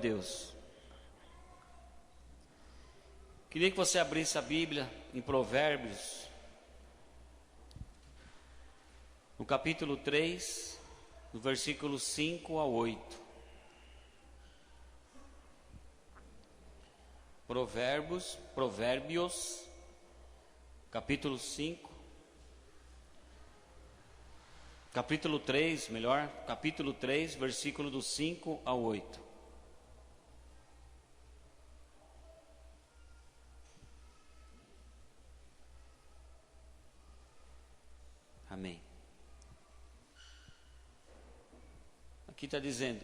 Deus. Queria que você abrisse a Bíblia em Provérbios, no capítulo 3, do versículo 5 a 8. Provérbios, capítulo 5, capítulo 3, versículo do 5 a 8. Amém. Aqui está dizendo: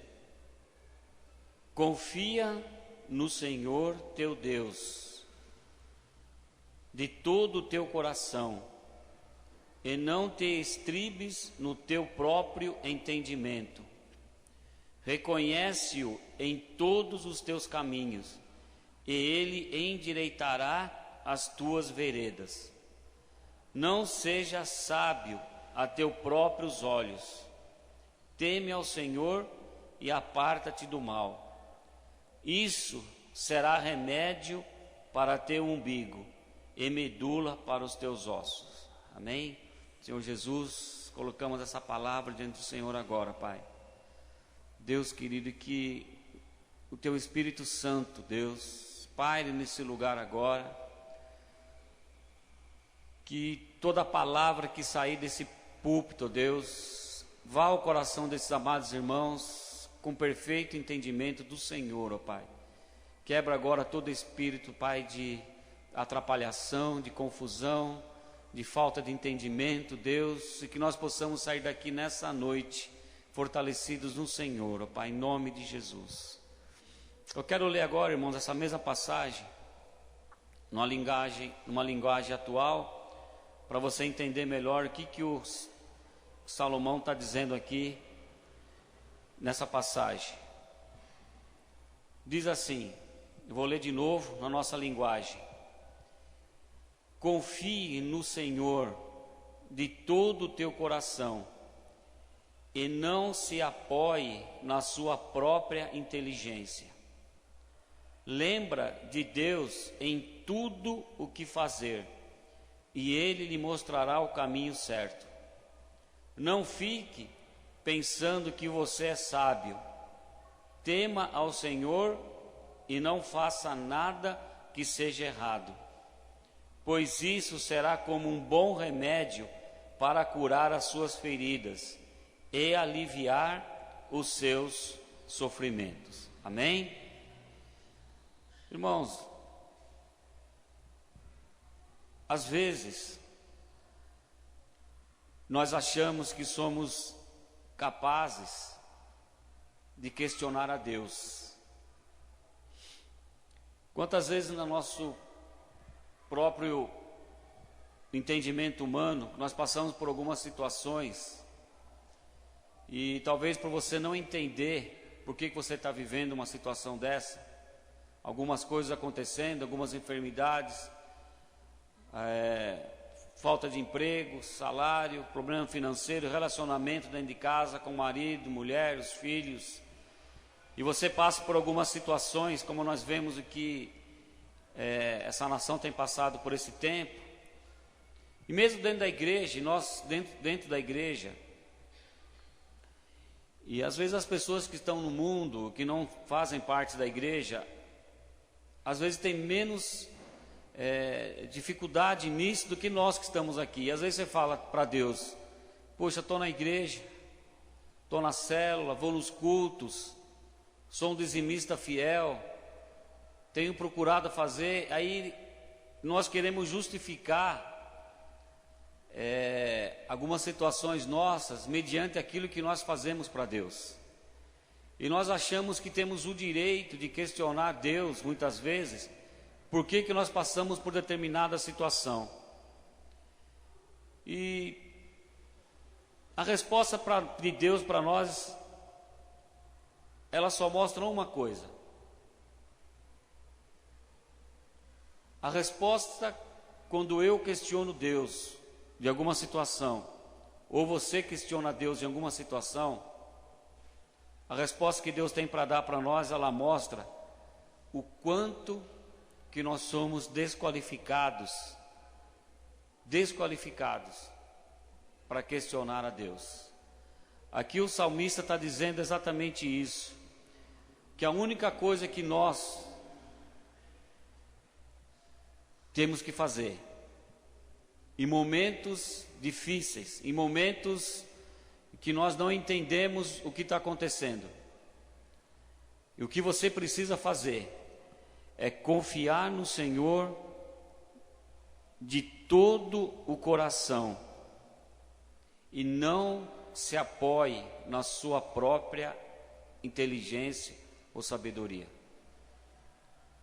confia no Senhor teu Deus de todo o teu coração, e não te estribes no teu próprio entendimento. Reconhece-o em todos os teus caminhos, e ele endireitará as tuas veredas. Não seja sábio a teus próprios olhos. Teme ao Senhor e aparta-te do mal. Isso será remédio para teu umbigo e medula para os teus ossos. Amém? Senhor Jesus, colocamos essa palavra diante do Senhor agora, Pai. Deus querido, que o teu Espírito Santo, Deus, paire nesse lugar agora. Que toda palavra que sair desse púlpito, Deus, vá ao coração desses amados irmãos com perfeito entendimento do Senhor, ó Pai. Quebra agora todo espírito, Pai, de atrapalhação, de confusão, de falta de entendimento, Deus, e que nós possamos sair daqui nessa noite fortalecidos no Senhor, ó Pai, em nome de Jesus. Eu quero ler agora, irmãos, essa mesma passagem, numa linguagem atual, para você entender melhor o que o Salomão está dizendo aqui nessa passagem. Diz assim, eu vou ler de novo na nossa linguagem: confie no Senhor de todo o teu coração e não se apoie na sua própria inteligência. Lembra de Deus em tudo o que fazer, e Ele lhe mostrará o caminho certo. Não fique pensando que você é sábio. Tema ao Senhor e não faça nada que seja errado, pois isso será como um bom remédio para curar as suas feridas e aliviar os seus sofrimentos. Amém? Irmãos, às vezes nós achamos que somos capazes de questionar a Deus. Quantas vezes no nosso próprio entendimento humano nós passamos por algumas situações e talvez por você não entender por que você está vivendo uma situação dessa, algumas coisas acontecendo, algumas enfermidades, falta de emprego, salário, problema financeiro, relacionamento dentro de casa com o marido, mulher, os filhos, e você passa por algumas situações, como nós vemos que essa nação tem passado por esse tempo, e mesmo dentro da igreja, nós dentro da igreja, e às vezes as pessoas que estão no mundo, que não fazem parte da igreja, às vezes têm menos dificuldade nisso do que nós que estamos aqui. E às vezes você fala para Deus: poxa, estou na igreja, estou na célula, vou nos cultos, sou um dizimista fiel, tenho procurado fazer. Aí nós queremos justificar algumas situações nossas mediante aquilo que nós fazemos para Deus. E nós achamos que temos o direito de questionar Deus muitas vezes por que nós passamos por determinada situação. E a resposta de Deus para nós, ela só mostra uma coisa. A resposta, quando eu questiono Deus de alguma situação, ou você questiona Deus de alguma situação, A resposta que Deus tem para dar para nós, ela mostra o quanto que nós somos desqualificados para questionar a Deus. Aqui o salmista está dizendo exatamente isso, que a única coisa que nós temos que fazer, em momentos difíceis, em momentos que nós não entendemos o que está acontecendo, e o que você precisa fazer é confiar no Senhor de todo o coração e não se apoie na sua própria inteligência ou sabedoria.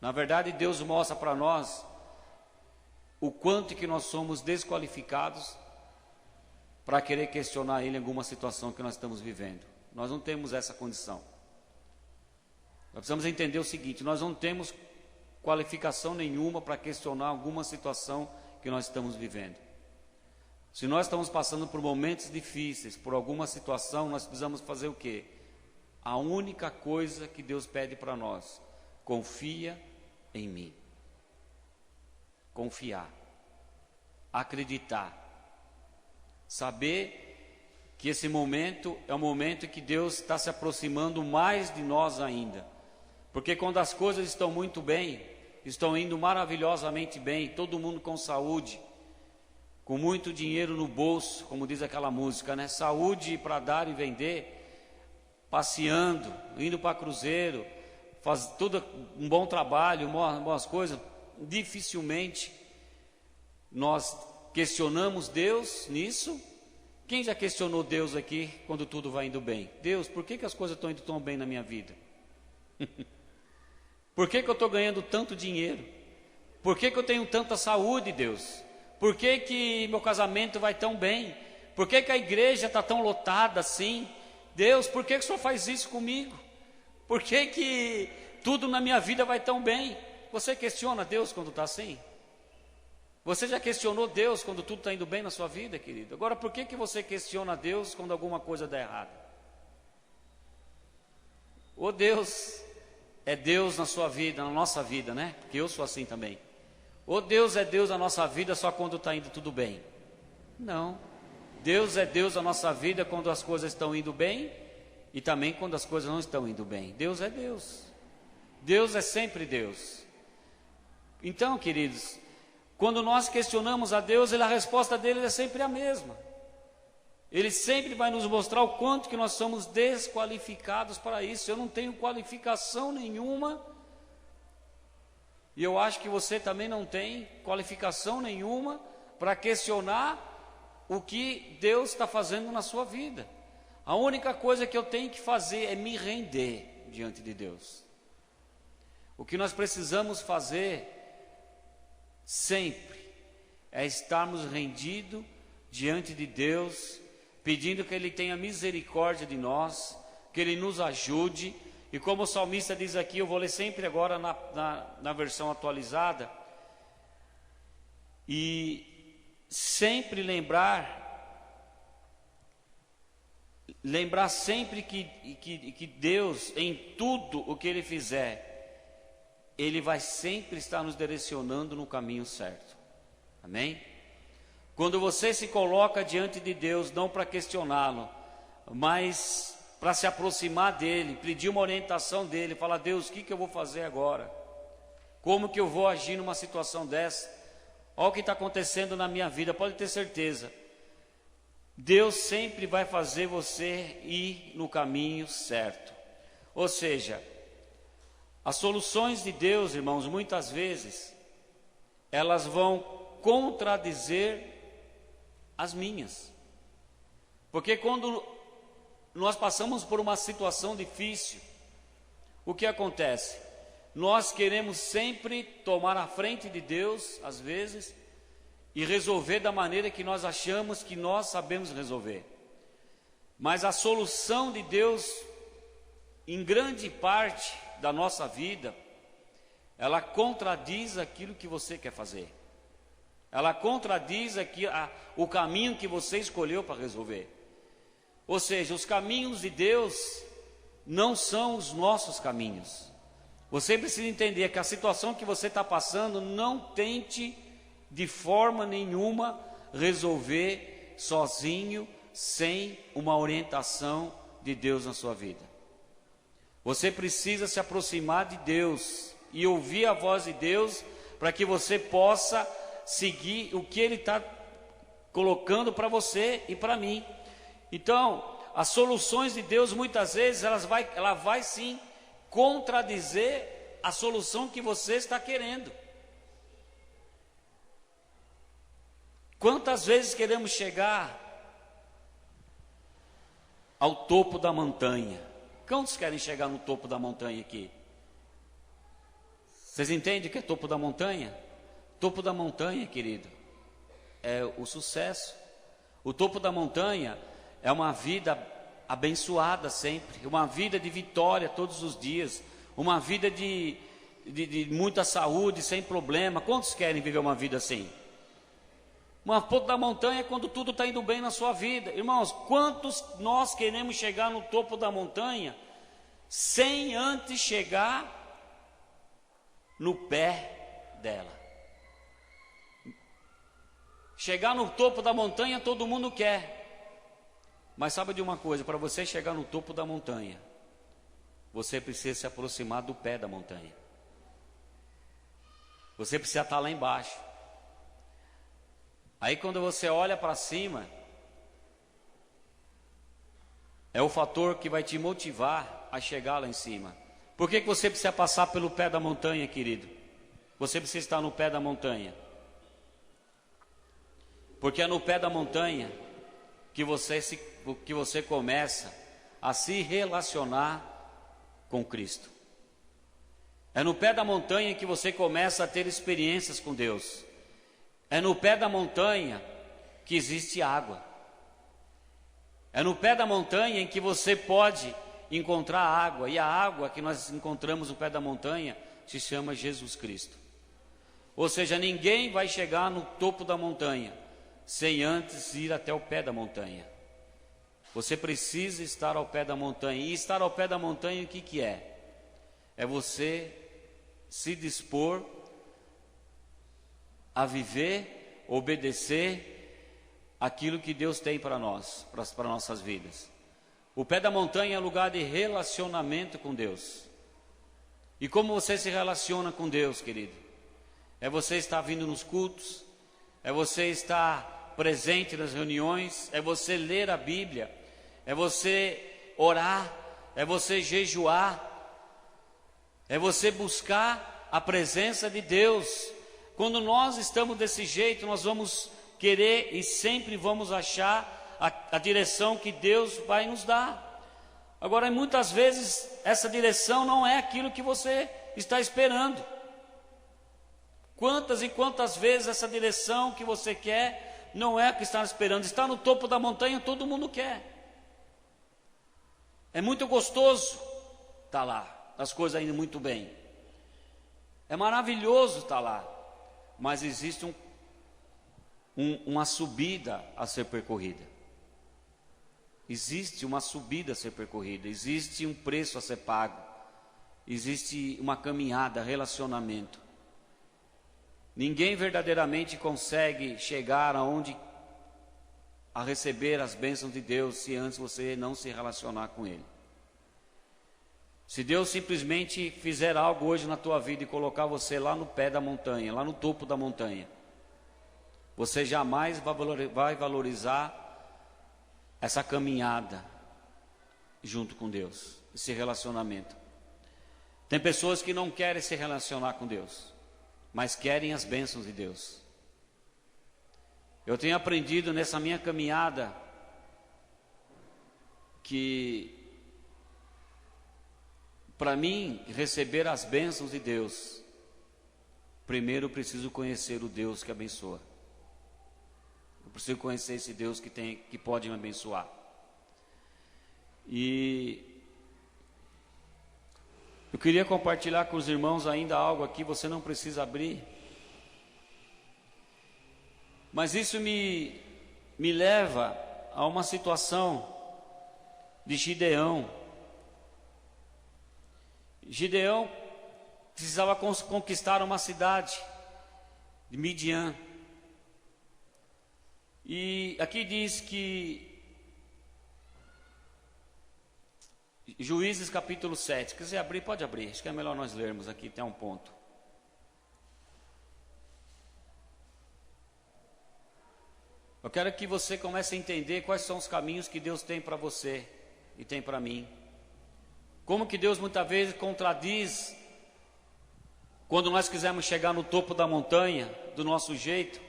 Na verdade, Deus mostra para nós o quanto que nós somos desqualificados para querer questionar Ele em alguma situação que nós estamos vivendo. Nós não temos essa condição. Nós precisamos entender o seguinte: nós não temos qualificação nenhuma para questionar alguma situação que nós estamos vivendo. Se nós estamos passando por momentos difíceis, por alguma situação, nós precisamos fazer o quê? A única coisa que Deus pede para nós: confia em mim. Confiar, acreditar, saber que esse momento é um momento que Deus está se aproximando mais de nós ainda, porque quando as coisas estão muito bem, estão indo maravilhosamente bem, todo mundo com saúde, com muito dinheiro no bolso, como diz aquela música, né? Saúde para dar e vender, passeando, indo para cruzeiro, faz tudo um bom trabalho, boas coisas. Dificilmente nós questionamos Deus nisso. Quem já questionou Deus aqui quando tudo vai indo bem? Deus, por que as coisas estão indo tão bem na minha vida? Por que eu estou ganhando tanto dinheiro? Por que eu tenho tanta saúde, Deus? Por que meu casamento vai tão bem? Por que a igreja está tão lotada assim? Deus, por que o Senhor faz isso comigo? Por que tudo na minha vida vai tão bem? Você questiona Deus quando está assim? Você já questionou Deus quando tudo está indo bem na sua vida, querido? Agora, por que você questiona Deus quando alguma coisa dá errado? Ô Deus, é Deus na sua vida, na nossa vida, né? Porque eu sou assim também. Ô Deus é Deus na nossa vida só quando está indo tudo bem? Não. Deus é Deus na nossa vida quando as coisas estão indo bem e também quando as coisas não estão indo bem. Deus é Deus. Deus é sempre Deus. Então, queridos, quando nós questionamos a Deus, a resposta dele é sempre a mesma. Ele sempre vai nos mostrar o quanto que nós somos desqualificados para isso. Eu não tenho qualificação nenhuma, e eu acho que você também não tem qualificação nenhuma para questionar o que Deus está fazendo na sua vida. A única coisa que eu tenho que fazer é me render diante de Deus. O que nós precisamos fazer sempre é estarmos rendidos diante de Deus, pedindo que Ele tenha misericórdia de nós, que Ele nos ajude. E como o salmista diz aqui, eu vou ler sempre agora na versão atualizada, e sempre lembrar sempre que Deus, em tudo o que Ele fizer, Ele vai sempre estar nos direcionando no caminho certo. Amém? Quando você se coloca diante de Deus, não para questioná-lo, mas para se aproximar dEle, pedir uma orientação dEle, falar: Deus, o que eu vou fazer agora? Como que eu vou agir numa situação dessa? Olha o que está acontecendo na minha vida. Pode ter certeza, Deus sempre vai fazer você ir no caminho certo. Ou seja, as soluções de Deus, irmãos, muitas vezes, elas vão contradizer as minhas. Porque quando nós passamos por uma situação difícil, o que acontece? Nós queremos sempre tomar a frente de Deus, às vezes, e resolver da maneira que nós achamos que nós sabemos resolver. Mas a solução de Deus, em grande parte da nossa vida, ela contradiz aquilo que você quer fazer. Ela contradiz o caminho que você escolheu para resolver. Ou seja, os caminhos de Deus não são os nossos caminhos. Você precisa entender que a situação que você está passando, não tente de forma nenhuma resolver sozinho, sem uma orientação de Deus na sua vida. Você precisa se aproximar de Deus e ouvir a voz de Deus, para que você possa seguir o que Ele está colocando para você e para mim. Então, as soluções de Deus, muitas vezes, ela vai sim contradizer a solução que você está querendo. Quantas vezes queremos chegar ao topo da montanha? Quantos querem chegar no topo da montanha aqui? Vocês entendem o que é topo da montanha? Topo da montanha, querido, é o sucesso. O topo da montanha é uma vida abençoada sempre, uma vida de vitória todos os dias, uma vida de muita saúde, sem problema. Quantos querem viver uma vida assim? Uma topo da montanha é quando tudo está indo bem na sua vida. Irmãos, quantos nós queremos chegar no topo da montanha sem antes chegar no pé dela? Chegar no topo da montanha todo mundo quer. Mas sabe de uma coisa, para você chegar no topo da montanha, você precisa se aproximar do pé da montanha. Você precisa estar lá embaixo. Aí quando você olha para cima, é o fator que vai te motivar a chegar lá em cima. Por que você precisa passar pelo pé da montanha, querido? Você precisa estar no pé da montanha. Porque é no pé da montanha que você começa a se relacionar com Cristo. É no pé da montanha que você começa a ter experiências com Deus. É no pé da montanha que existe água. É no pé da montanha em que você pode encontrar água. E a água que nós encontramos no pé da montanha se chama Jesus Cristo. Ou seja, ninguém vai chegar no topo da montanha sem antes ir até o pé da montanha. Você precisa estar ao pé da montanha. E estar ao pé da montanha, o que é? É você se dispor a viver, obedecer aquilo que Deus tem para nós, para nossas vidas. O pé da montanha é lugar de relacionamento com Deus. E como você se relaciona com Deus, querido? É você estar vindo nos cultos, é você estar presente nas reuniões, é você ler a Bíblia, é você orar, é você jejuar, é você buscar a presença de Deus. Quando nós estamos desse jeito, nós vamos querer e sempre vamos achar a direção que Deus vai nos dar. Agora, muitas vezes, essa direção não é aquilo que você está esperando. Quantas e quantas vezes essa direção que você quer não é a que está esperando? Está no topo da montanha, todo mundo quer. É muito gostoso estar lá, as coisas indo muito bem. É maravilhoso estar lá. Mas existe uma subida a ser percorrida. Existe uma subida a ser percorrida. Existe um preço a ser pago. Existe uma caminhada, relacionamento. Ninguém verdadeiramente consegue chegar a receber as bênçãos de Deus se antes você não se relacionar com Ele. Se Deus simplesmente fizer algo hoje na tua vida e colocar você lá no pé da montanha, lá no topo da montanha, você jamais vai valorizar essa caminhada junto com Deus, esse relacionamento. Tem pessoas que não querem se relacionar com Deus, mas querem as bênçãos de Deus. Eu tenho aprendido nessa minha caminhada que para mim receber as bênçãos de Deus, primeiro eu preciso conhecer o Deus que abençoa. Eu preciso conhecer esse Deus que pode me abençoar. E eu queria compartilhar com os irmãos ainda algo aqui, você não precisa abrir. Mas isso me leva a uma situação de Gideão. Gideão precisava conquistar uma cidade de Midian. E aqui diz que Juízes capítulo 7, se quiser abrir, pode abrir, acho que é melhor nós lermos aqui, tem um ponto. Eu quero que você comece a entender quais são os caminhos que Deus tem para você e tem para mim. Como que Deus muitas vezes contradiz quando nós quisermos chegar no topo da montanha do nosso jeito.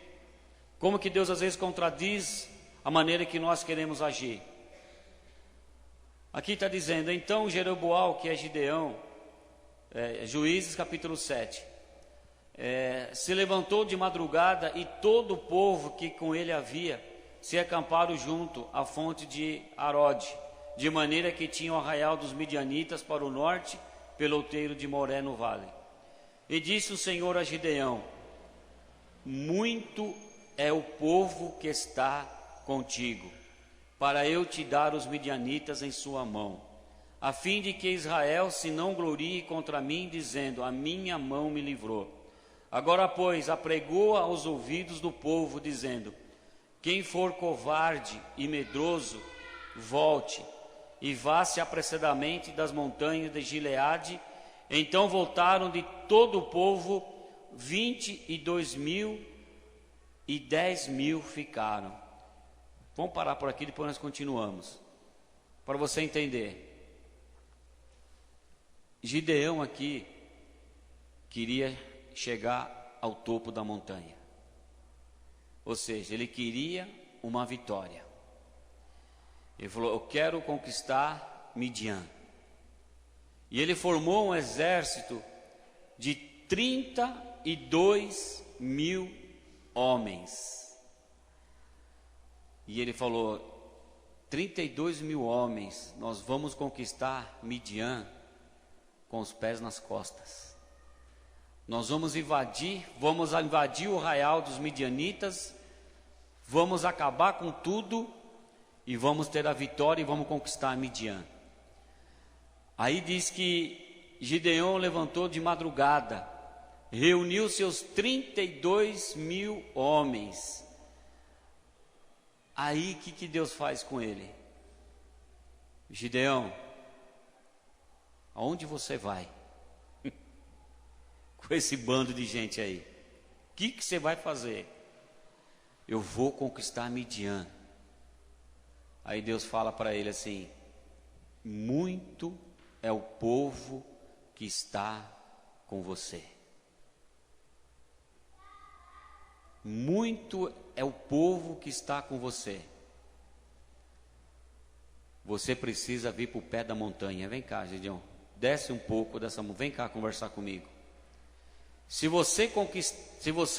Como que Deus às vezes contradiz a maneira que nós queremos agir. Aqui está dizendo, então Jeroboão, que é Gideão, Juízes capítulo 7, se levantou de madrugada e todo o povo que com ele havia se acamparam junto à fonte de Arode, de maneira que tinha o arraial dos midianitas para o norte, pelo outeiro de Moré no vale. E disse o Senhor a Gideão, muito é o povo que está contigo, para eu te dar os midianitas em sua mão, a fim de que Israel se não glorie contra mim, dizendo, a minha mão me livrou. Agora, pois, apregoa aos ouvidos do povo, dizendo, quem for covarde e medroso, volte, e vá-se apressadamente das montanhas de Gileade. Então voltaram de todo o povo 22.000 e 10.000 ficaram. Vamos parar por aqui, depois nós continuamos. Para você entender. Gideão aqui queria chegar ao topo da montanha. Ou seja, ele queria uma vitória. Ele falou, eu quero conquistar Midian. E ele formou um exército de 32.000 homens. E ele falou, 32.000 homens, nós vamos conquistar Midian com os pés nas costas. Nós vamos invadir o arraial dos midianitas, vamos acabar com tudo e vamos ter a vitória e vamos conquistar Midian. Aí diz que Gideão levantou de madrugada, reuniu seus 32.000 homens. Aí o que Deus faz com ele? Gideão, aonde você vai? Com esse bando de gente aí. O que você vai fazer? Eu vou conquistar Midian. Aí Deus fala para ele assim, muito é o povo que está com você. Muito é o povo que está com você. Você precisa vir para o pé da montanha. Vem cá, Gideão. Desce um pouco dessa montanha. Vem cá conversar comigo. Se você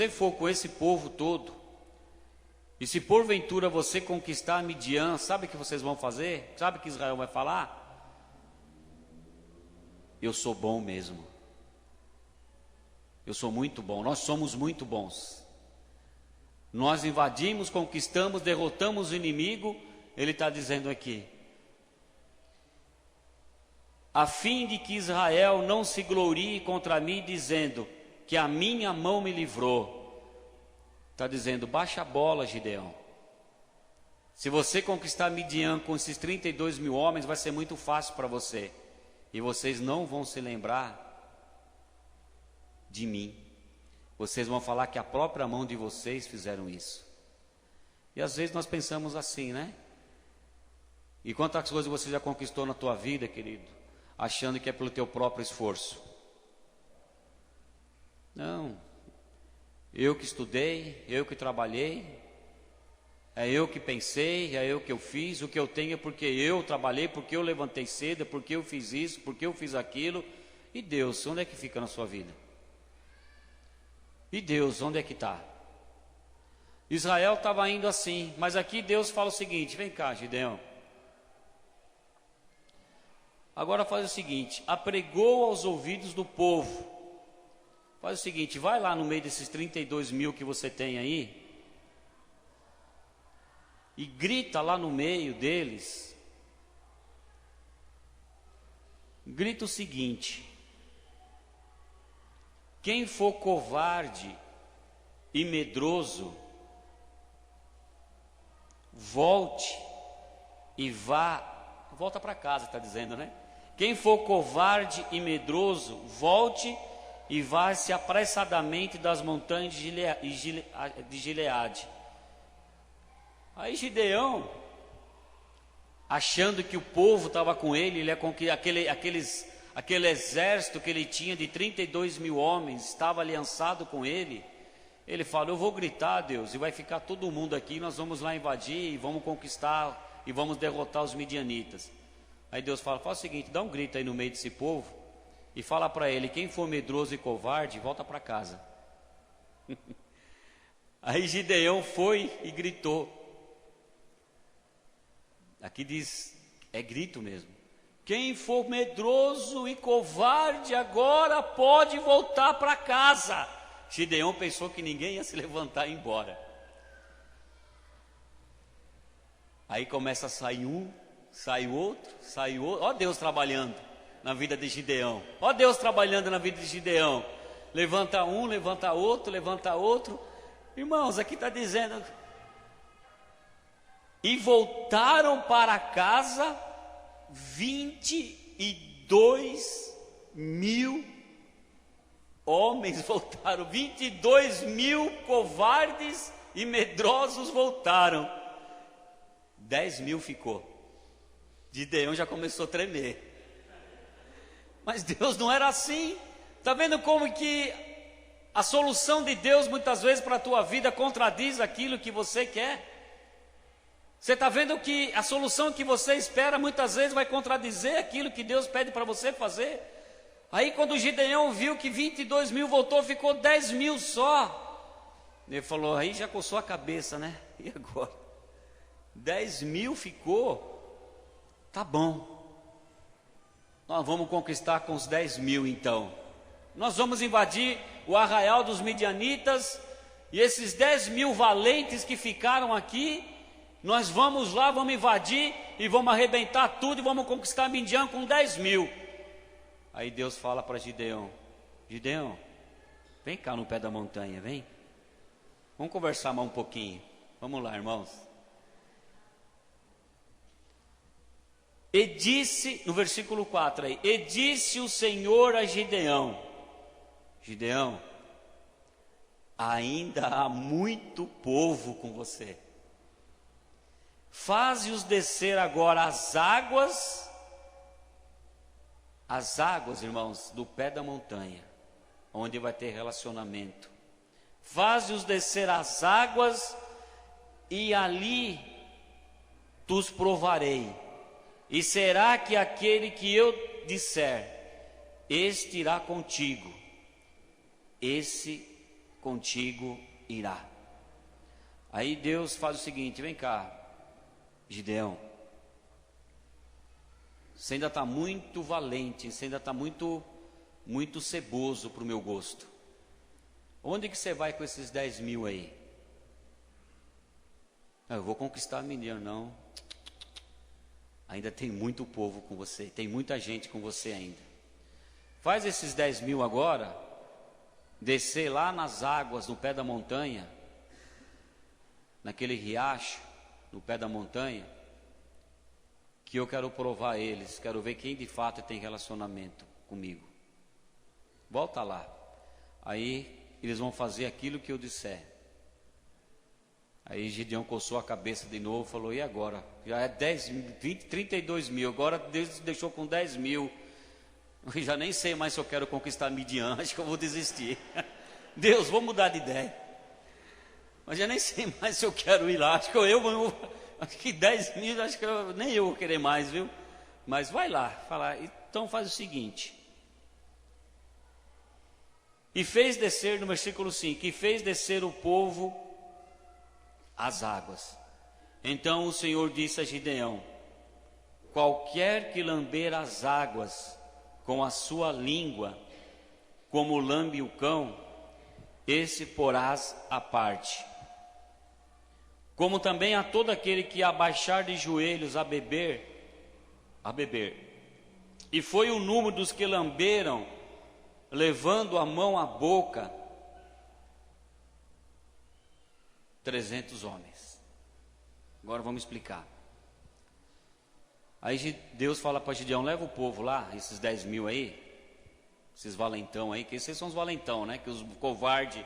for com esse povo todo, e se porventura você conquistar Midian, sabe o que vocês vão fazer? Sabe o que Israel vai falar? Eu sou bom mesmo. Eu sou muito bom. Nós somos muito bons. Nós invadimos, conquistamos, derrotamos o inimigo. Ele está dizendo aqui, a fim de que Israel não se glorie contra mim, dizendo que a minha mão me livrou. Está dizendo, baixa a bola, Gideão. Se você conquistar Midian com esses 32.000 homens, vai ser muito fácil para você. E vocês não vão se lembrar de mim. Vocês vão falar que a própria mão de vocês fizeram isso. E às vezes nós pensamos assim, né? E quantas coisas você já conquistou na tua vida, querido, achando que é pelo teu próprio esforço. Não. Eu que estudei, eu que trabalhei, é eu que pensei, é eu que eu fiz, o que eu tenho é porque eu trabalhei, porque eu levantei cedo, é porque eu fiz isso, porque eu fiz aquilo. E Deus, onde é que fica na sua vida? E Deus, onde é que está? Israel estava indo assim, mas aqui Deus fala o seguinte, vem cá, Gideão. Agora faz o seguinte, apregou aos ouvidos do povo. Faz o seguinte, vai lá no meio desses 32.000 que você tem aí, e grita lá no meio deles, grita o seguinte, quem for covarde e medroso, volte e volta para casa, está dizendo, né? Quem for covarde e medroso, volte e vá-se apressadamente das montanhas de Gileade. Aí Gideão, achando que o povo estava com ele, aquele exército que ele tinha de 32 mil homens, estava aliançado com ele, ele fala: eu vou gritar a Deus, e vai ficar todo mundo aqui, nós vamos lá invadir, e vamos conquistar, e vamos derrotar os midianitas. Aí Deus fala o seguinte: dá um grito aí no meio desse povo, e fala para ele: quem for medroso e covarde, volta para casa. Aí Gideão foi e gritou. Aqui diz, é grito mesmo: quem for medroso e covarde agora pode voltar para casa. Gideão pensou que ninguém ia se levantar e ir embora. Aí começa a sair um, sai outro, ó Deus trabalhando na vida de Gideão, ó Deus trabalhando na vida de Gideão. Levanta um, levanta outro, levanta outro. Irmãos, aqui está dizendo: e voltaram para casa 22 mil homens voltaram, 22 mil covardes e medrosos voltaram, 10 mil ficou. Gideão já começou a tremer. Mas Deus não era assim. Está vendo como que a solução de Deus muitas vezes para a tua vida contradiz aquilo que você quer? Você está vendo que a solução que você espera muitas vezes vai contradizer aquilo que Deus pede para você fazer? Aí quando o Gideão viu que 22 mil voltou, ficou 10 mil só. Ele falou: aí já coçou a cabeça, né? E agora? 10 mil ficou? Tá bom. Nós vamos conquistar com os 10 mil então. Nós vamos invadir o arraial dos midianitas, e esses 10 mil valentes que ficaram aqui, nós vamos lá, vamos invadir e vamos arrebentar tudo e vamos conquistar Midian com 10 mil. Aí Deus fala para Gideão: Gideão, vem cá no pé da montanha, vem. Vamos conversar mais um pouquinho. Vamos lá, irmãos. E disse, no versículo 4 aí: e disse o Senhor a Gideão: Gideão, ainda há muito povo com você. Faze-os descer agora as águas, irmãos, do pé da montanha, onde vai ter relacionamento. Faze-os descer as águas, e ali tu os provarei. E será que aquele que eu disser, este irá contigo, esse contigo irá. Aí Deus faz o seguinte: vem cá, Gideão, você ainda está muito valente, você ainda está muito ceboso para o meu gosto. Onde que você vai com esses 10 mil aí? Eu vou conquistar a menina. Não, ainda tem muito povo com você, tem muita gente com você ainda. Faz esses 10 mil agora descer lá nas águas, no pé da montanha, naquele riacho, no pé da montanha, que eu quero provar eles, quero ver quem de fato tem relacionamento comigo. Volta lá. Aí eles vão fazer aquilo que eu disser. Aí Gideão coçou a cabeça de novo, falou: e agora? Já é 10, 20, 32 mil, agora Deus deixou com 10 mil. Eu já nem sei mais se eu quero conquistar Midian, acho que eu vou desistir. Deus, vou mudar de ideia. Mas já nem sei mais se eu quero ir lá, acho que 10 mil, acho que nem eu vou querer mais, viu? Mas vai lá, falar. Então faz o seguinte. E fez descer, no versículo 5, e fez descer o povo as águas. Então o Senhor disse a Gideão: qualquer que lamber as águas com a sua língua, como lambe o cão, esse porás à parte. Como também a todo aquele que abaixar de joelhos a beber. E foi o número dos que lamberam levando a mão à boca, 300 homens. Agora vamos explicar. Aí Deus fala para Gideão: leva o povo lá, esses 10 mil aí, esses valentão aí, que esses são os valentão, né? Que os covardes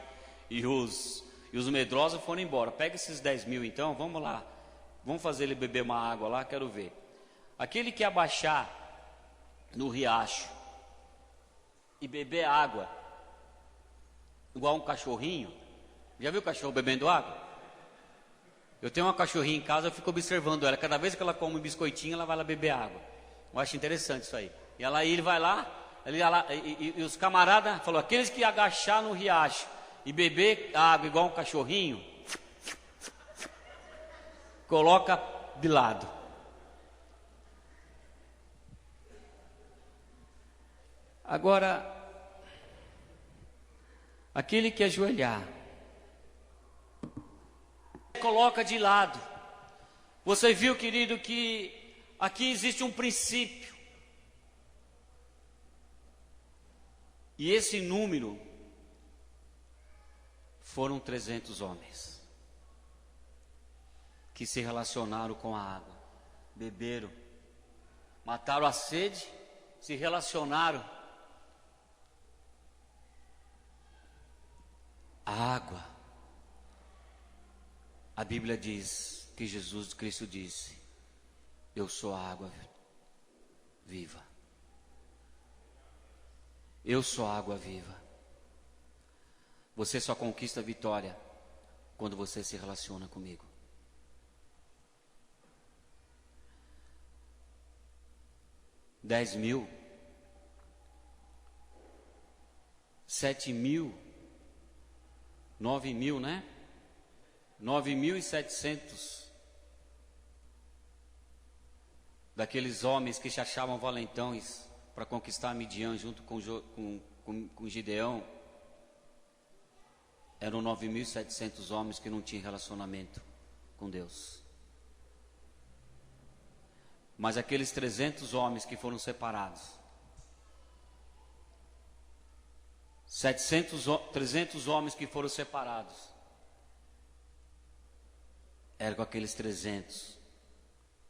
e os medrosos foram embora. Pega esses 10 mil então, vamos lá. Vamos fazer ele beber uma água lá, quero ver. Aquele que abaixar no riacho e beber água, igual um cachorrinho. Já viu o cachorro bebendo água? Eu tenho uma cachorrinha em casa, eu fico observando ela. Cada vez que ela come um biscoitinho, ela vai lá beber água. Eu acho interessante isso aí. E ele vai lá, e os camaradas falaram: aqueles que agachar no riacho e beber água igual um cachorrinho, coloca de lado. Agora, aquele que ajoelhar, coloca de lado. Você viu, querido, que aqui existe um princípio. E esse número foram 300 homens que se relacionaram com a água, beberam, mataram a sede, se relacionaram. A água, a Bíblia diz que Jesus Cristo disse: eu sou a água viva. Eu sou a água viva. Você só conquista a vitória quando você se relaciona comigo. Dez mil, 7 mil, 9 mil, né? 9.700 daqueles homens que se achavam valentões para conquistar Midian junto com Gideão. Eram 9.700 homens que não tinham relacionamento com Deus. Mas aqueles 300 homens que foram separados, 300 homens que foram separados, eram com aqueles 300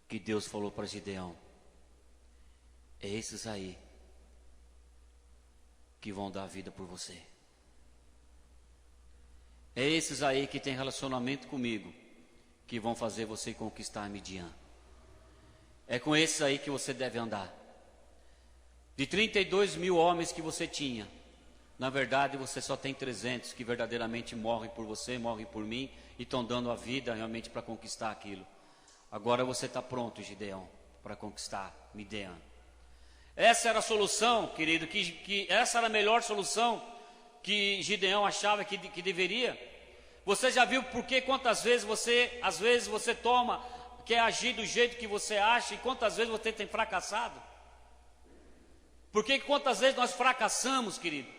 que Deus falou para Gideão: é esses aí que vão dar a vida por você. É esses aí que tem relacionamento comigo que vão fazer você conquistar Midian. É com esses aí que você deve andar. De 32 mil homens que você tinha, na verdade você só tem 300 que verdadeiramente morrem por você, morrem por mim e estão dando a vida realmente para conquistar aquilo. Agora você está pronto, Gideão, para conquistar Midian. Essa era a solução, querido, que essa era a melhor solução que Gideão achava que deveria. Você já viu por que quantas vezes às vezes você quer agir do jeito que você acha, e quantas vezes você tem fracassado? Por que quantas vezes nós fracassamos, querido?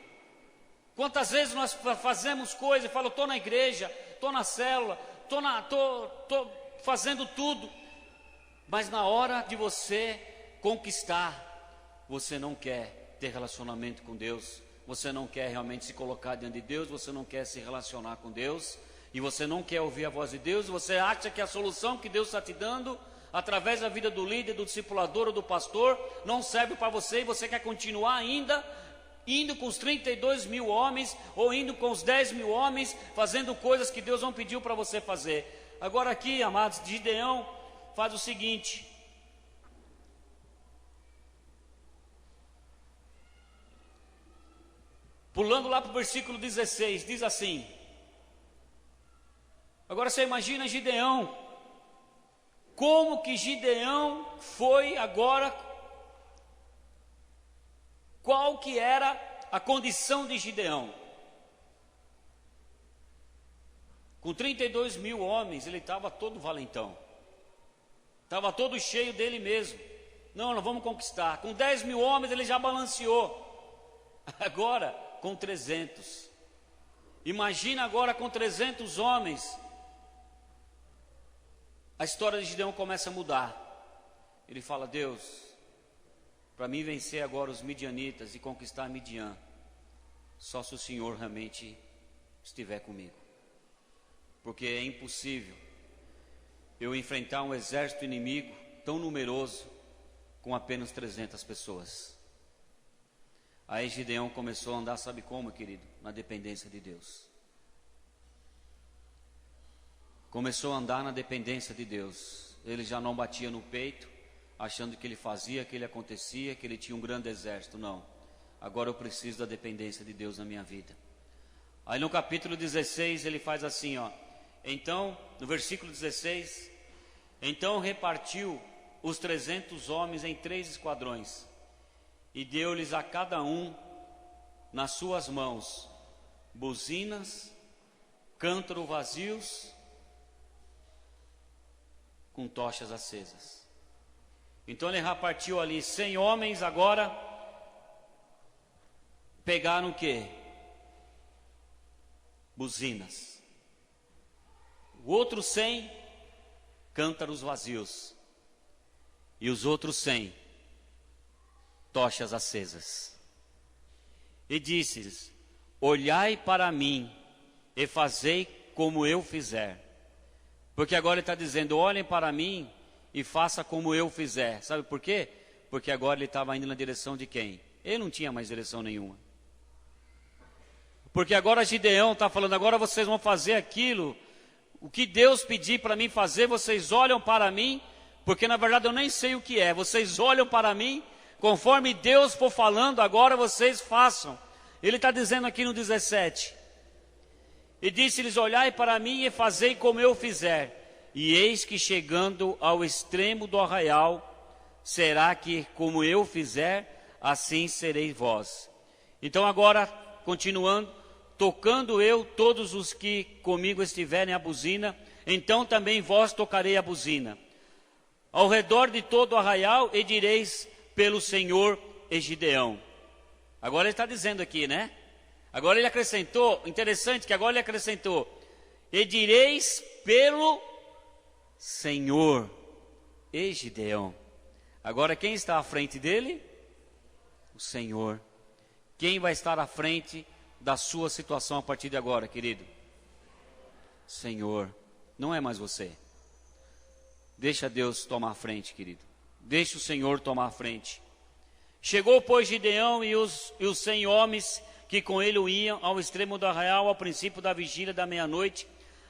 Quantas vezes nós fazemos coisas e falamos: estou na igreja, estou na célula, estou fazendo tudo, mas na hora de você conquistar, você não quer ter relacionamento com Deus, você não quer realmente se colocar diante de Deus, você não quer se relacionar com Deus, e você não quer ouvir a voz de Deus. Você acha que a solução que Deus está te dando, através da vida do líder, do discipulador ou do pastor, não serve para você, e você quer continuar ainda indo com os 32 mil homens, ou indo com os 10 mil homens, fazendo coisas que Deus não pediu para você fazer. Agora aqui, amados, Gideão faz o seguinte: pulando lá para o versículo 16, diz assim. Agora você imagina Gideão, como que Gideão foi agora, qual que era a condição de Gideão? Com 32 mil homens, ele estava todo valentão, estava todo cheio dele mesmo. Não, nós vamos conquistar. Com 10 mil homens ele já balanceou. Agora com 300, imagina agora com 300 homens. A história de Gideão começa a mudar. Ele fala: Deus, para mim vencer agora os midianitas e conquistar Midian, só se o Senhor realmente estiver comigo. Porque é impossível eu enfrentar um exército inimigo tão numeroso com apenas 300 pessoas. Aí Gideão começou a andar, sabe como, querido? Na dependência de Deus. Começou a andar na dependência de Deus. Ele já não batia no peito, achando que ele fazia, que ele acontecia, que ele tinha um grande exército. Não. Agora eu preciso da dependência de Deus na minha vida. Aí no capítulo 16 ele faz assim, ó. Então, no versículo 16, então repartiu os 300 homens em 3 esquadrões, e deu-lhes a cada um nas suas mãos buzinas, cântaro vazios, com tochas acesas. Então ele repartiu ali 100 homens, agora pegaram o quê? Buzinas. O outro 100, cântaros vazios. E os outros 100, tochas acesas. E disse-lhes: olhai para mim e fazei como eu fizer. Porque agora ele está dizendo: olhem para mim e faça como eu fizer. Sabe por quê? Porque agora ele estava indo na direção de quem? Ele não tinha mais direção nenhuma. Porque agora Gideão está falando: agora vocês vão fazer aquilo, o que Deus pedir para mim fazer, vocês olham para mim, porque na verdade eu nem sei o que é. Vocês olham para mim, conforme Deus for falando, agora vocês façam. Ele está dizendo aqui no 17: e disse-lhes: olhai para mim e fazei como eu fizer. E eis que chegando ao extremo do arraial, será que como eu fizer, assim sereis vós. Então agora, continuando: tocando eu todos os que comigo estiverem a buzina, então também vós tocarei a buzina ao redor de todo o arraial, e direis: pelo Senhor e Gideão. Agora ele está dizendo aqui, né? Agora ele acrescentou, interessante que agora ele acrescentou: e direis pelo Senhor e Gideão. Agora quem está à frente dele? O Senhor. Quem vai estar à frente da sua situação a partir de agora, querido? Senhor. Não é mais você. Deixa Deus tomar a frente, querido. Deixa o Senhor tomar a frente. Chegou, pois, Gideão e os 100 homens que com ele iam ao extremo do arraial ao princípio da vigília da meia-noite,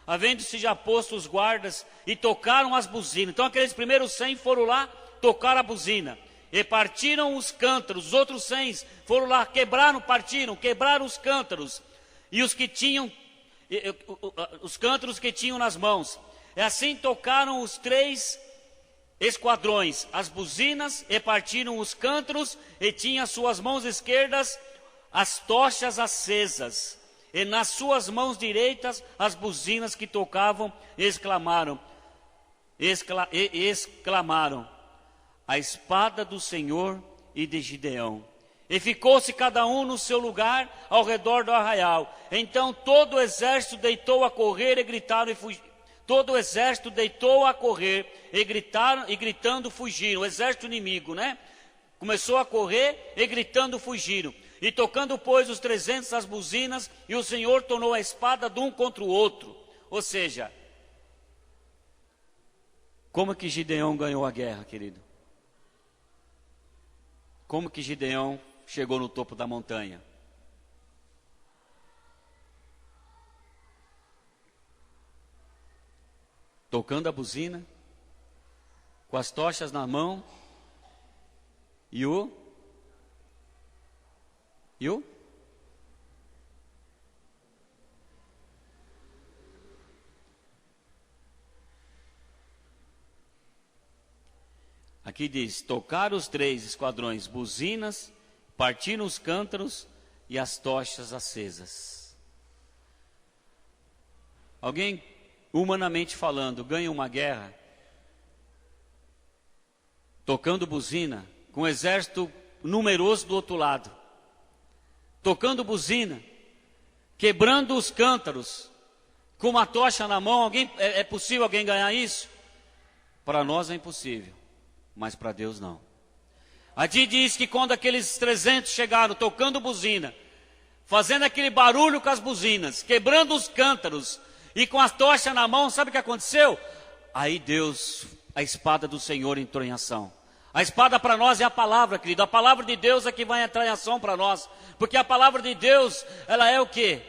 havendo-se já posto os guardas, e tocaram as buzinas. Então aqueles primeiros 100 foram lá tocar a buzina, e partiram os cântaros. Os outros 100 foram lá, quebraram os cântaros, e os cântaros que tinham nas mãos. E assim tocaram os 3 esquadrões as buzinas, e partiram os cântaros, e tinham as suas mãos esquerdas as tochas acesas, e nas suas mãos direitas as buzinas que tocavam. Exclamaram: a espada do Senhor e de Gideão. E ficou-se cada um no seu lugar ao redor do arraial. Então todo o exército deitou a correr e gritaram e fugiram. Todo o exército deitou a correr e gritaram e gritando fugiram. O exército inimigo, né? Começou a correr e gritando fugiram. E tocando, pois, os 300 as buzinas, e o Senhor tornou a espada de um contra o outro. Ou seja, como que Gideão ganhou a guerra, querido? Como que Gideão chegou no topo da montanha? Tocando a buzina, com as tochas na mão, e o aqui diz: tocaram os 3 esquadrões buzinas, partiram os cântaros e as tochas acesas. Alguém, humanamente falando, ganha uma guerra tocando buzina, com um exército numeroso do outro lado, tocando buzina, quebrando os cântaros, com uma tocha na mão? É possível alguém ganhar isso? Para nós é impossível, mas para Deus não. Aqui diz que quando aqueles 300 chegaram tocando buzina, fazendo aquele barulho com as buzinas, quebrando os cântaros e com as tochas na mão, sabe o que aconteceu? Aí Deus, a espada do Senhor entrou em ação. A espada para nós é a palavra, querido. A palavra de Deus é que vai entrar em ação para nós. Porque a palavra de Deus, ela é o quê?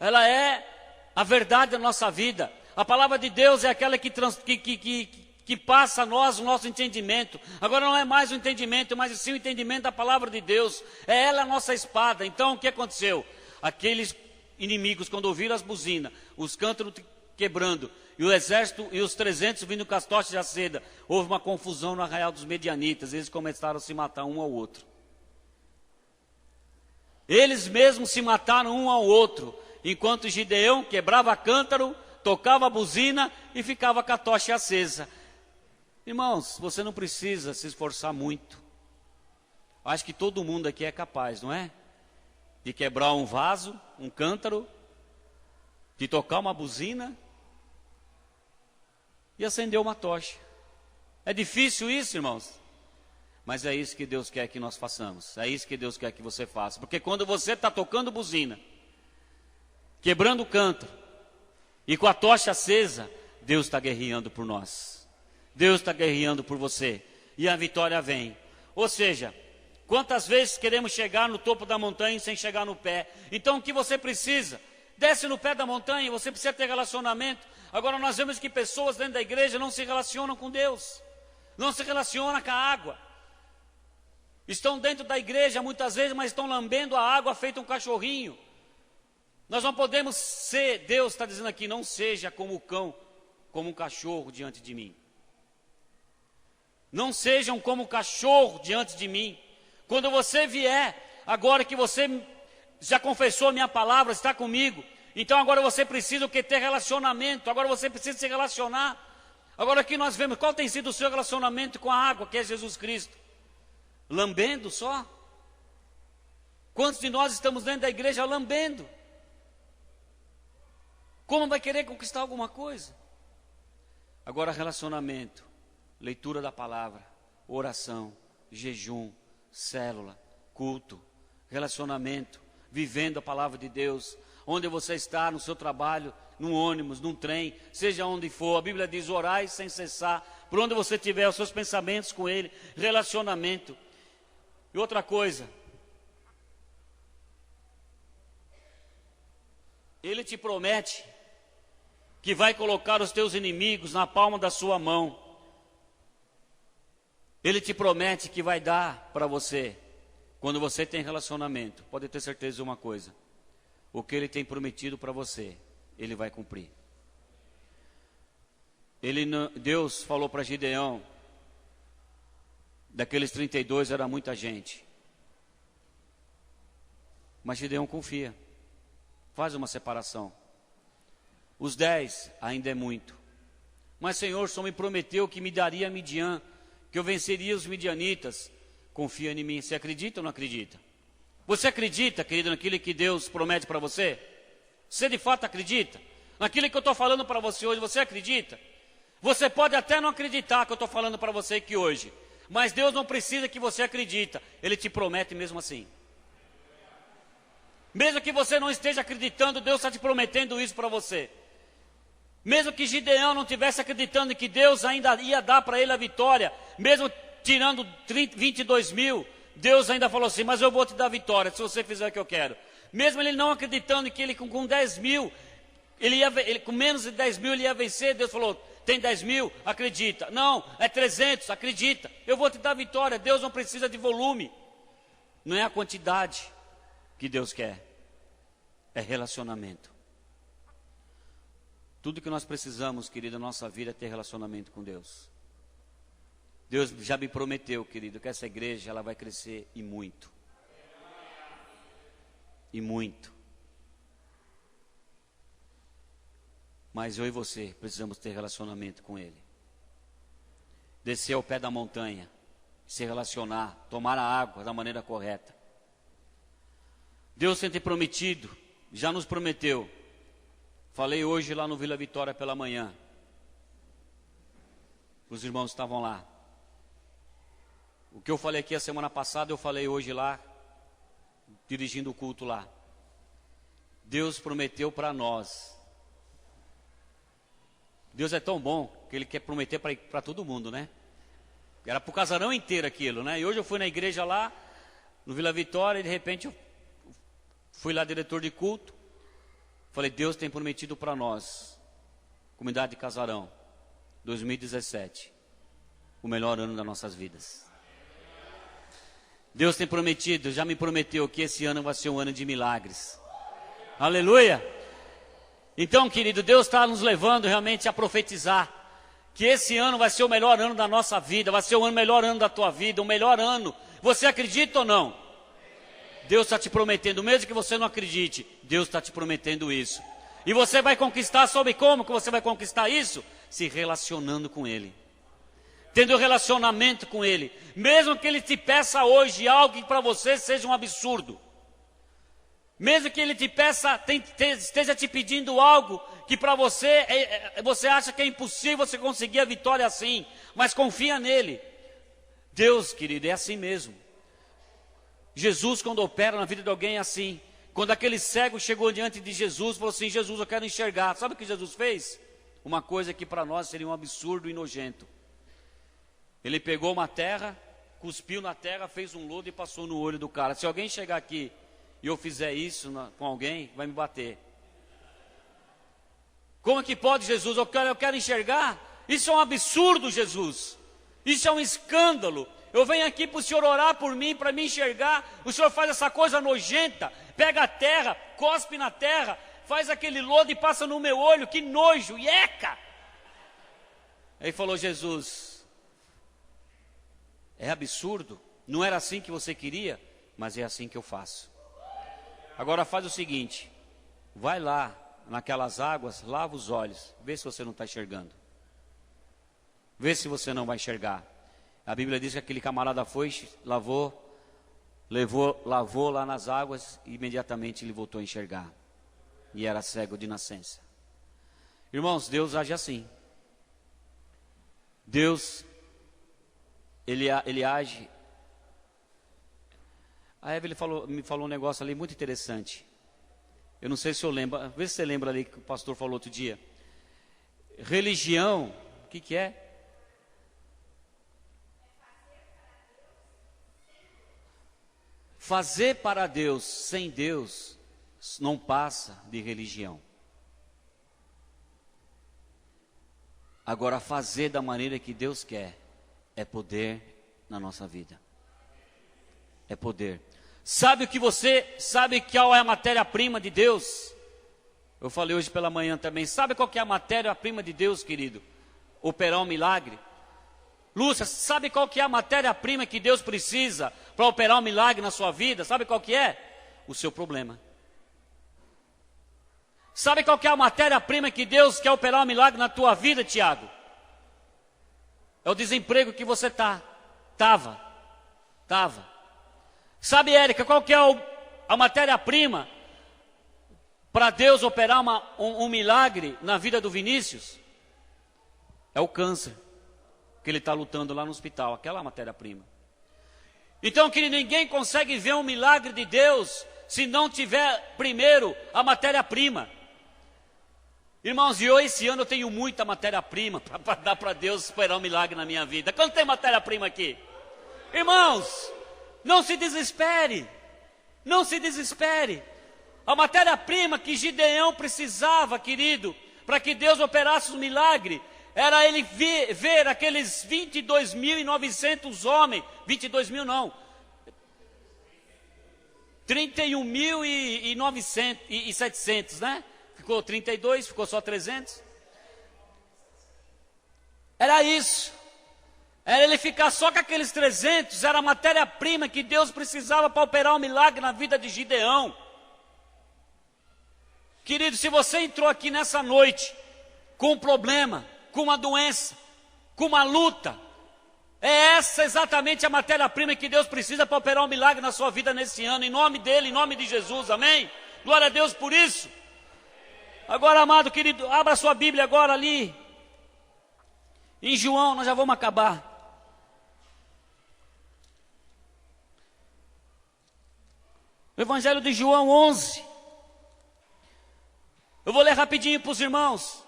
Ela é a verdade da nossa vida. A palavra de Deus é aquela que passa a nós o nosso entendimento. Agora não é mais o entendimento, mas sim o entendimento da palavra de Deus. É ela a nossa espada. Então o que aconteceu? Aqueles inimigos, quando ouviram as buzinas, os cântaros quebrando, e o exército e os 300 vindo com as tochas de aceda, houve uma confusão no arraial dos medianitas. Eles começaram a se matar um ao outro. Eles mesmos se mataram um ao outro, enquanto Gideão quebrava cântaro, tocava a buzina e ficava com a tocha acesa. Irmãos, você não precisa se esforçar muito. Acho que todo mundo aqui é capaz, não é? De quebrar um vaso, um cântaro, de tocar uma buzina e acender uma tocha. É difícil isso, irmãos? Mas é isso que Deus quer que nós façamos. É isso que Deus quer que você faça. Porque quando você está tocando buzina, quebrando o cântaro e com a tocha acesa, Deus está guerreando por nós. Deus está guerreando por você. E a vitória vem. Ou seja, quantas vezes queremos chegar no topo da montanha sem chegar no pé? Então o que você precisa? Desce no pé da montanha, você precisa ter relacionamento. Agora nós vemos que pessoas dentro da igreja não se relacionam com Deus. Não se relacionam com a água. Estão dentro da igreja muitas vezes, mas estão lambendo a água feito um cachorrinho. Nós não podemos ser, Deus está dizendo aqui, não seja como o cão, como um cachorro diante de mim. Não sejam como um cachorro diante de mim. Quando você vier, agora que você já confessou a minha palavra, está comigo, então agora você precisa o que? Ter relacionamento. Agora você precisa se relacionar. Agora aqui nós vemos, qual tem sido o seu relacionamento com a água, que é Jesus Cristo? Lambendo só? Quantos de nós estamos dentro da igreja lambendo? Como vai querer conquistar alguma coisa? Agora relacionamento, leitura da palavra, oração, jejum, célula, culto, relacionamento, vivendo a palavra de Deus, onde você está, no seu trabalho, num ônibus, num trem, seja onde for, a Bíblia diz, orai sem cessar, por onde você tiver, os seus pensamentos com Ele, relacionamento. E outra coisa, Ele te promete que vai colocar os teus inimigos na palma da sua mão. Ele te promete que vai dar para você. Quando você tem relacionamento, pode ter certeza de uma coisa: o que Ele tem prometido para você, Ele vai cumprir. Deus falou para Gideão, daqueles 32 era muita gente, mas Gideão confia, faz uma separação. Os 10 ainda é muito, mas Senhor, o Senhor me prometeu que me daria Midian, que eu venceria os midianitas. Confia em mim. Você acredita ou não acredita? Você acredita, querido, naquilo que Deus promete para você? Você de fato acredita? Naquilo que eu estou falando para você hoje, você acredita? Você pode até não acreditar que eu estou falando para você aqui hoje, mas Deus não precisa que você acredita. Ele te promete mesmo assim. Mesmo que você não esteja acreditando, Deus está te prometendo isso para você. Mesmo que Gideão não estivesse acreditando que Deus ainda ia dar para ele a vitória, mesmo tirando 22 mil, Deus ainda falou assim, mas eu vou te dar vitória, se você fizer o que eu quero. Mesmo ele não acreditando que ele com 10 mil, com menos de 10 mil ele ia vencer, Deus falou, tem 10 mil? Acredita. Não, é 300, acredita. Eu vou te dar vitória. Deus não precisa de volume. Não é a quantidade que Deus quer, é relacionamento. Tudo que nós precisamos, querido, na nossa vida é ter relacionamento com Deus. Deus já me prometeu, querido, que essa igreja ela vai crescer e muito. E muito. Mas eu e você precisamos ter relacionamento com Ele. Descer ao pé da montanha, se relacionar, tomar a água da maneira correta. Deus tem te prometido, já nos prometeu. Falei hoje lá no Vila Vitória pela manhã. Os irmãos estavam lá. O que eu falei aqui a semana passada, eu falei hoje lá, dirigindo o culto lá. Deus prometeu para nós. Deus é tão bom que Ele quer prometer para todo mundo, né? Era para o casarão inteiro aquilo, né? E hoje eu fui na igreja lá, no Vila Vitória, e de repente eu fui lá diretor de culto. Falei, Deus tem prometido para nós, comunidade de Casarão, 2017, o melhor ano das nossas vidas. Deus tem prometido, já me prometeu que esse ano vai ser um ano de milagres. Aleluia! Então, querido, Deus está nos levando realmente a profetizar que esse ano vai ser o melhor ano da nossa vida, vai ser o melhor ano da tua vida, o melhor ano. Você acredita ou não? Deus está te prometendo, mesmo que você não acredite, Deus está te prometendo isso. E você vai conquistar, sabe como que você vai conquistar isso? Se relacionando com Ele. Tendo relacionamento com Ele. Mesmo que Ele te peça hoje algo que para você seja um absurdo. Mesmo que Ele te peça, esteja te pedindo algo que para você, você acha que é impossível você conseguir a vitória assim. Mas confia nele. Deus, querido, é assim mesmo. Jesus, quando opera na vida de alguém, é assim. Quando aquele cego chegou diante de Jesus, falou assim, Jesus, eu quero enxergar. Sabe o que Jesus fez? Uma coisa que para nós seria um absurdo e nojento. Ele pegou uma terra, cuspiu na terra, fez um lodo e passou no olho do cara. Se alguém chegar aqui e eu fizer isso com alguém, vai me bater. Como é que pode, Jesus? Eu quero enxergar. Isso é um absurdo, Jesus. Isso é um escândalo. Eu venho aqui para o Senhor orar por mim, para me enxergar. O Senhor faz essa coisa nojenta. Pega a terra, cospe na terra, faz aquele lodo e passa no meu olho. Que nojo, ieca! Aí falou Jesus, é absurdo. Não era assim que você queria, mas é assim que eu faço. Agora faz o seguinte, vai lá naquelas águas, lava os olhos, vê se você não está enxergando. Vê se você não vai enxergar. A Bíblia diz que aquele camarada foi, lavou lá nas águas e imediatamente ele voltou a enxergar. E era cego de nascença. Irmãos, Deus age assim. Deus, ele age. A Evelyn me falou um negócio ali muito interessante. Eu não sei se eu lembro, vê se você lembra ali que o pastor falou outro dia. Religião, o que é? Fazer para Deus sem Deus não passa de religião. Agora, fazer da maneira que Deus quer é poder na nossa vida. É poder. Sabe qual é a matéria-prima de Deus? Eu falei hoje pela manhã também. Sabe qual que é a matéria-prima de Deus, querido? Operar um milagre. Lúcia, sabe qual que é a matéria-prima que Deus precisa para operar um milagre na sua vida? Sabe qual que é? O seu problema. Sabe qual que é a matéria-prima que Deus quer operar um milagre na tua vida, Tiago? É o desemprego que você estava. Sabe, Érica, qual que é a matéria-prima para Deus operar um milagre na vida do Vinícius? É o câncer que ele está lutando lá no hospital, aquela matéria-prima. Então, querido, ninguém consegue ver um milagre de Deus se não tiver primeiro a matéria-prima. Irmãos, esse ano eu tenho muita matéria-prima para dar para Deus operar um milagre na minha vida. Quanto tem matéria-prima aqui? Irmãos, não se desespere. Não se desespere. A matéria-prima que Gideão precisava, querido, para que Deus operasse um milagre, era ele ver aqueles 22.900 homens, 22 mil não, 31.700, né? Ficou 32, ficou só 300. Era isso. Era ele ficar só com aqueles 300, era a matéria-prima que Deus precisava para operar um milagre na vida de Gideão. Querido, se você entrou aqui nessa noite com um problema, com uma doença, com uma luta, é essa exatamente a matéria-prima que Deus precisa para operar um milagre na sua vida nesse ano, em nome dele, em nome de Jesus, amém? Glória a Deus por isso. Agora, amado querido, abra sua Bíblia agora ali, em João, nós já vamos acabar. O Evangelho de João 11. Eu vou ler rapidinho para os irmãos.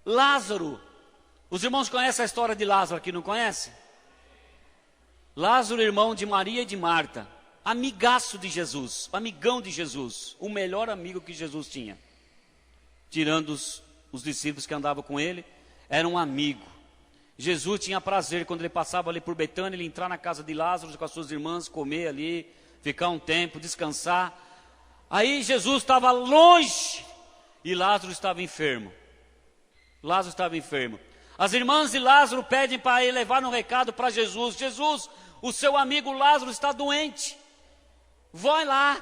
Lázaro, os irmãos conhecem a história de Lázaro aqui, não conhecem? Lázaro, irmão de Maria e de Marta, amigaço de Jesus, amigão de Jesus, o melhor amigo que Jesus tinha. Tirando os discípulos que andavam com ele, era um amigo. Jesus tinha prazer, quando ele passava ali por Betânia, ele entrar na casa de Lázaro com as suas irmãs, comer ali, ficar um tempo, descansar. Aí Jesus estava longe e Lázaro estava enfermo. Lázaro estava enfermo. As irmãs de Lázaro pedem para ele levar um recado para Jesus. Jesus, o seu amigo Lázaro está doente. Vai lá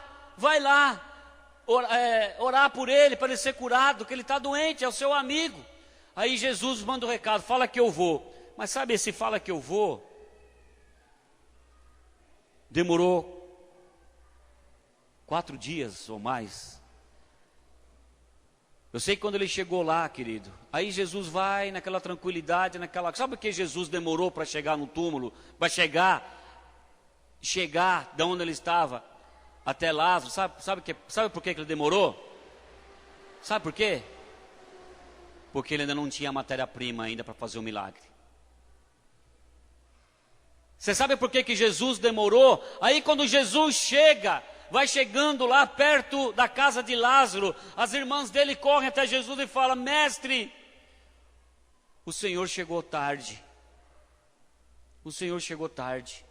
orar por ele, para ele ser curado, que ele está doente, é o seu amigo. Aí Jesus manda o recado, fala que eu vou. Mas sabe, esse fala que eu vou, demorou 4 dias ou mais. Eu sei que quando ele chegou lá, querido, aí Jesus vai naquela tranquilidade, sabe por que Jesus demorou para chegar no túmulo? Para chegar de onde ele estava até Lázaro, sabe por que ele demorou? Sabe por quê? Porque ele ainda não tinha matéria-prima ainda para fazer o milagre. Você sabe por que Jesus demorou? Aí quando Jesus chega, vai chegando lá perto da casa de Lázaro, as irmãs dele correm até Jesus e falam: mestre, o Senhor chegou tarde. O Senhor chegou tarde.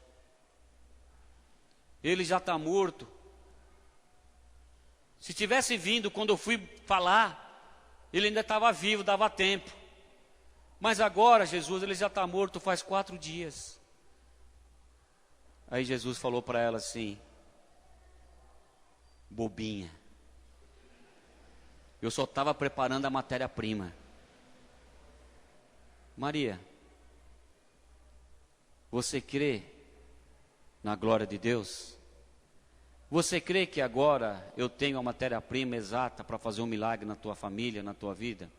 Ele já está morto. Se tivesse vindo quando eu fui falar, ele ainda estava vivo, dava tempo. Mas agora, Jesus, ele já está morto faz 4 dias. Aí Jesus falou para ela assim: bobinha, eu só estava preparando a matéria-prima. Maria, você crê na glória de Deus? Você crê que agora eu tenho a matéria-prima exata para fazer um milagre na tua família, na tua vida?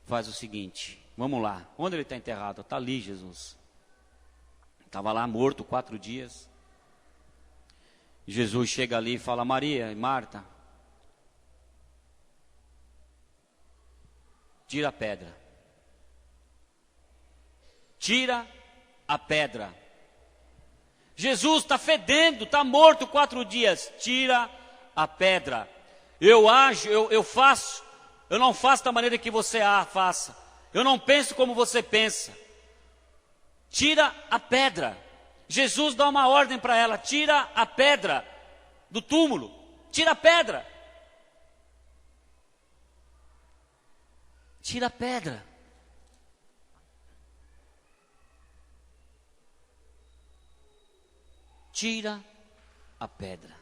Faz o seguinte, vamos lá. Onde ele está enterrado? Está ali, Jesus. Estava lá morto 4 dias. Jesus chega ali e fala: Maria e Marta, tira a pedra. Tira a pedra. Jesus está fedendo, está morto 4 dias. Tira a pedra. Eu faço. Eu não faço da maneira que você faça. Eu não penso como você pensa. Tira a pedra. Jesus dá uma ordem para ela: tira a pedra do túmulo. Tira a pedra. Tira a pedra. Tira a pedra.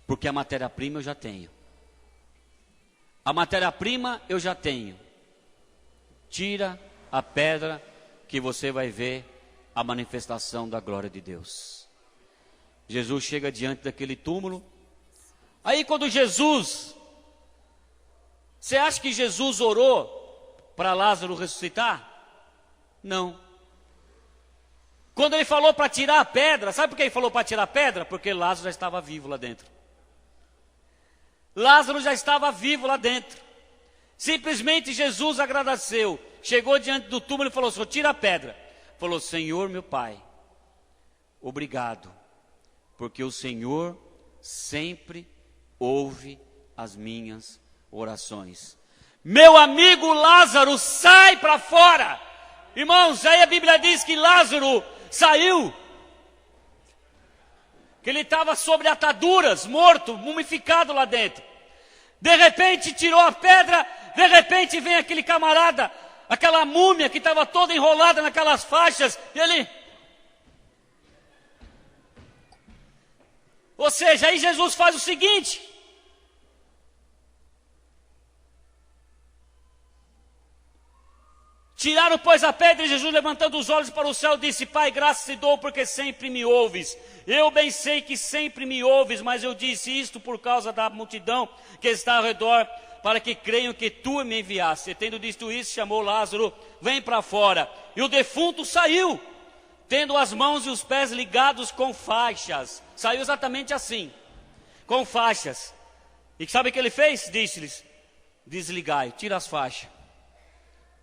Porque a matéria-prima eu já tenho. A matéria-prima eu já tenho. Tira a pedra que você vai ver a manifestação da glória de Deus. Jesus chega diante daquele túmulo. Aí quando Jesus, você acha que Jesus orou para Lázaro ressuscitar? Não. Quando ele falou para tirar a pedra, sabe por que ele falou para tirar a pedra? Porque Lázaro já estava vivo lá dentro. Lázaro já estava vivo lá dentro. Simplesmente Jesus agradeceu. Chegou diante do túmulo e falou: Senhor, tira a pedra. Falou: Senhor, meu Pai, obrigado, porque o Senhor sempre ouve as minhas orações. Meu amigo Lázaro, sai para fora. Irmãos, aí a Bíblia diz que Lázaro saiu, que ele estava sobre ataduras, morto, mumificado lá dentro. De repente tirou a pedra, de repente vem aquele camarada, aquela múmia que estava toda enrolada naquelas faixas, e ele... Ou seja, aí Jesus faz o seguinte: tiraram, pois, a pedra, e Jesus, levantando os olhos para o céu, disse: Pai, graças te dou, porque sempre me ouves. Eu bem sei que sempre me ouves, mas eu disse isto por causa da multidão que está ao redor, para que creiam que tu me enviaste. E tendo dito isso, chamou Lázaro: vem para fora. E o defunto saiu, tendo as mãos e os pés ligados com faixas. Saiu exatamente assim, com faixas. E sabe o que ele fez? Disse-lhes: desligai, tira as faixas.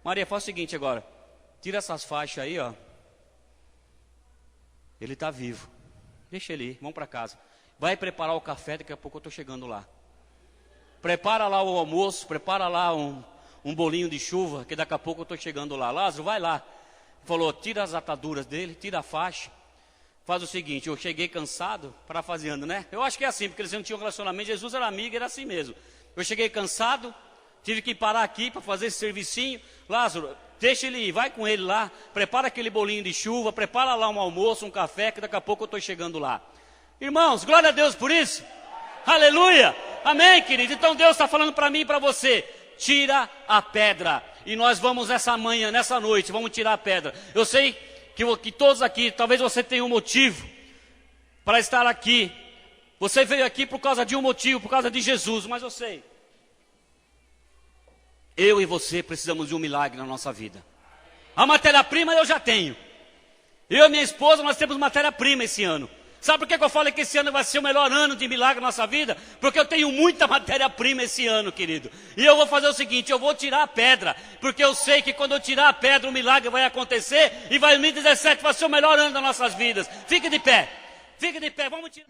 Maria, faz o seguinte agora, tira essas faixas aí, ó. Ele está vivo, deixa ele ir, vamos para casa. Vai preparar o café, daqui a pouco eu estou chegando lá. Prepara lá o almoço, prepara lá um bolinho de chuva, que daqui a pouco eu estou chegando lá. Lázaro, vai lá. Falou, tira as ataduras dele, tira a faixa. Faz o seguinte, eu cheguei cansado, parafraseando, né? Eu acho que é assim, porque eles não tinham relacionamento, Jesus era amigo, era assim mesmo. Eu cheguei cansado, tive que parar aqui para fazer esse servicinho. Lázaro, deixa ele ir, vai com ele lá, prepara aquele bolinho de chuva, prepara lá um almoço, um café, que daqui a pouco eu estou chegando lá. Irmãos, glória a Deus por isso. Aleluia, amém, querido. Então Deus está falando para mim e para você: tira a pedra. E nós vamos nessa manhã, nessa noite, vamos tirar a pedra. Eu sei que todos aqui, talvez você tenha um motivo para estar aqui. Você veio aqui por causa de um motivo, por causa de Jesus, mas eu sei. Eu e você precisamos de um milagre na nossa vida. A matéria-prima eu já tenho. Eu e minha esposa, nós temos matéria-prima esse ano. Sabe por que eu falei que esse ano vai ser o melhor ano de milagre na nossa vida? Porque eu tenho muita matéria-prima esse ano, querido. E eu vou fazer o seguinte, eu vou tirar a pedra. Porque eu sei que quando eu tirar a pedra, o milagre vai acontecer. E 2017 vai ser o melhor ano das nossas vidas. Fique de pé, vamos tirar.